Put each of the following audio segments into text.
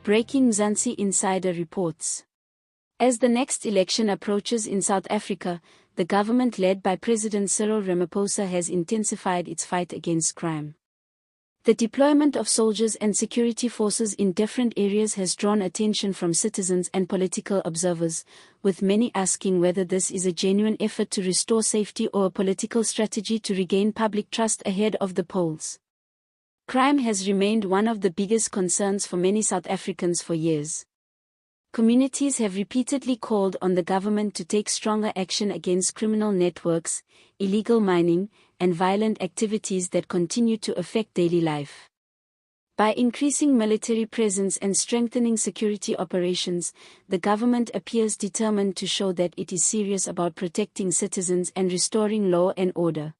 Breaking Mzansi Insider reports. As the next election approaches in South Africa, the government led by President Cyril Ramaphosa has intensified its fight against crime. The deployment of soldiers and security forces in different areas has drawn attention from citizens and political observers, with many asking whether this is a genuine effort to restore safety or a political strategy to regain public trust ahead of the polls. Crime has remained one of the biggest concerns for many South Africans for years. Communities have repeatedly called on the government to take stronger action against criminal networks, illegal mining, and violent activities that continue to affect daily life. By increasing military presence and strengthening security operations, the government appears determined to show that it is serious about protecting citizens and restoring law and order.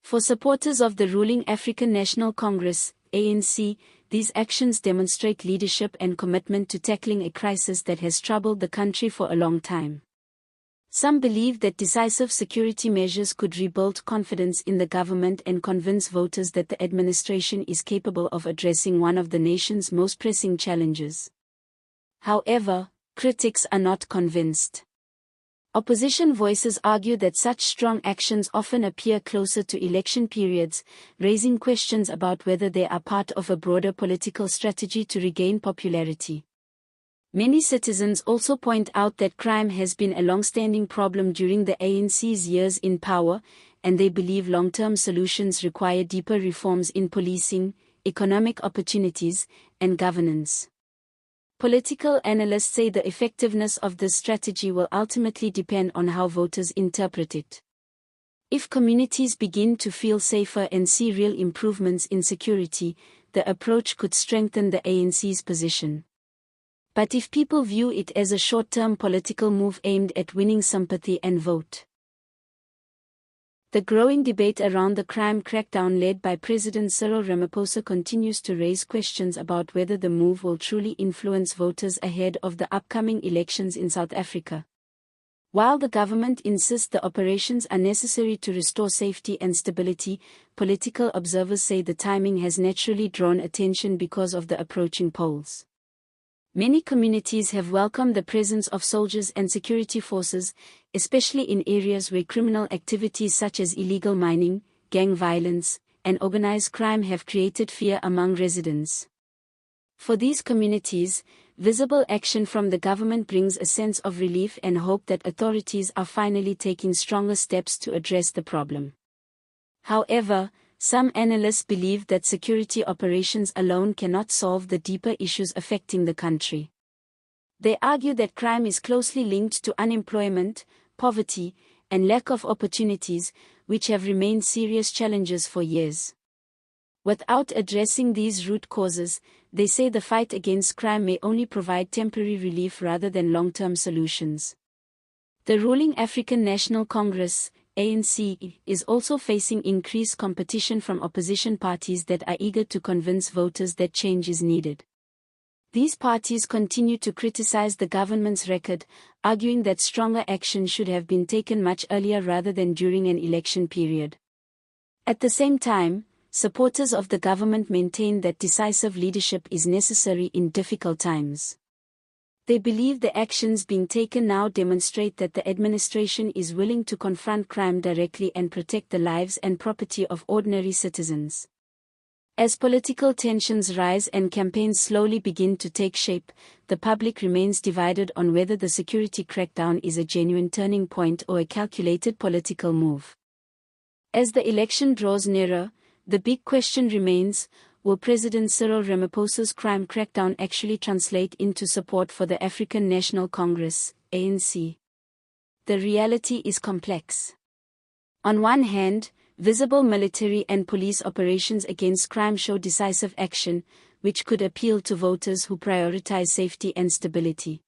For supporters of the ruling African National Congress, ANC, these actions demonstrate leadership and commitment to tackling a crisis that has troubled the country for a long time. Some believe that decisive security measures could rebuild confidence in the government and convince voters that the administration is capable of addressing one of the nation's most pressing challenges. However, critics are not convinced. Opposition voices argue that such strong actions often appear closer to election periods, raising questions about whether they are part of a broader political strategy to regain popularity. Many citizens also point out that crime has been a long-standing problem during the ANC's years in power, and they believe long-term solutions require deeper reforms in policing, economic opportunities, and governance. Political analysts say the effectiveness of this strategy will ultimately depend on how voters interpret it. If communities begin to feel safer and see real improvements in security, the approach could strengthen the ANC's position. But if people view it as a short-term political move aimed at winning sympathy and vote, the growing debate around the crime crackdown led by President Cyril Ramaphosa continues to raise questions about whether the move will truly influence voters ahead of the upcoming elections in South Africa. While the government insists the operations are necessary to restore safety and stability, political observers say the timing has naturally drawn attention because of the approaching polls. Many communities have welcomed the presence of soldiers and security forces, especially in areas where criminal activities such as illegal mining, gang violence, and organized crime have created fear among residents. For these communities, visible action from the government brings a sense of relief and hope that authorities are finally taking stronger steps to address the problem. However, some analysts believe that security operations alone cannot solve the deeper issues affecting the country. They argue that crime is closely linked to unemployment, poverty, and lack of opportunities, which have remained serious challenges for years. Without addressing these root causes, they say the fight against crime may only provide temporary relief rather than long-term solutions. The ruling African National Congress, ANC, is also facing increased competition from opposition parties that are eager to convince voters that change is needed. These parties continue to criticize the government's record, arguing that stronger action should have been taken much earlier rather than during an election period. At the same time, supporters of the government maintain that decisive leadership is necessary in difficult times. They believe the actions being taken now demonstrate that the administration is willing to confront crime directly and protect the lives and property of ordinary citizens. As political tensions rise and campaigns slowly begin to take shape, the public remains divided on whether the security crackdown is a genuine turning point or a calculated political move. As the election draws nearer, the big question remains: will President Cyril Ramaphosa's crime crackdown actually translate into support for the African National Congress, ANC? The reality is complex. On one hand, visible military and police operations against crime show decisive action, which could appeal to voters who prioritize safety and stability.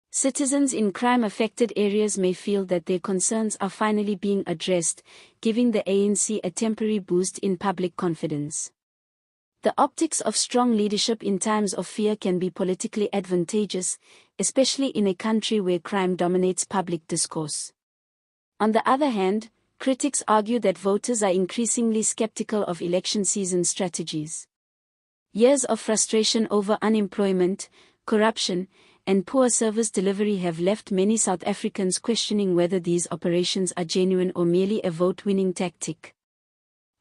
Citizens in crime-affected areas may feel that their concerns are finally being addressed, giving the ANC a temporary boost in public confidence. The optics of strong leadership in times of fear can be politically advantageous, especially in a country where crime dominates public discourse. On the other hand, critics argue that voters are increasingly skeptical of election season strategies. Years of frustration over unemployment, corruption, and poor service delivery have left many South Africans questioning whether these operations are genuine or merely a vote-winning tactic.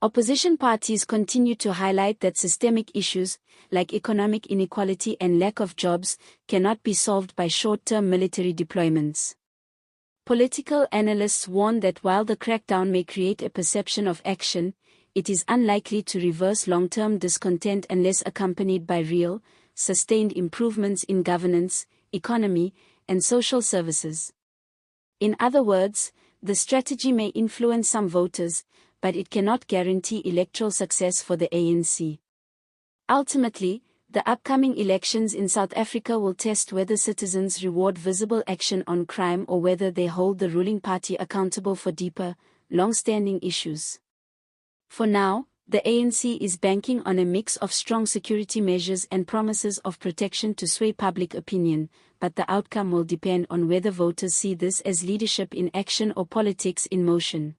Opposition parties continue to highlight that systemic issues, like economic inequality and lack of jobs, cannot be solved by short-term military deployments. Political analysts warn that while the crackdown may create a perception of action, it is unlikely to reverse long-term discontent unless accompanied by real, sustained improvements in governance, economy, and social services. In other words, the strategy may influence some voters, but it cannot guarantee electoral success for the ANC. Ultimately, the upcoming elections in South Africa will test whether citizens reward visible action on crime or whether they hold the ruling party accountable for deeper, long-standing issues. For now, the ANC is banking on a mix of strong security measures and promises of protection to sway public opinion, but the outcome will depend on whether voters see this as leadership in action or politics in motion.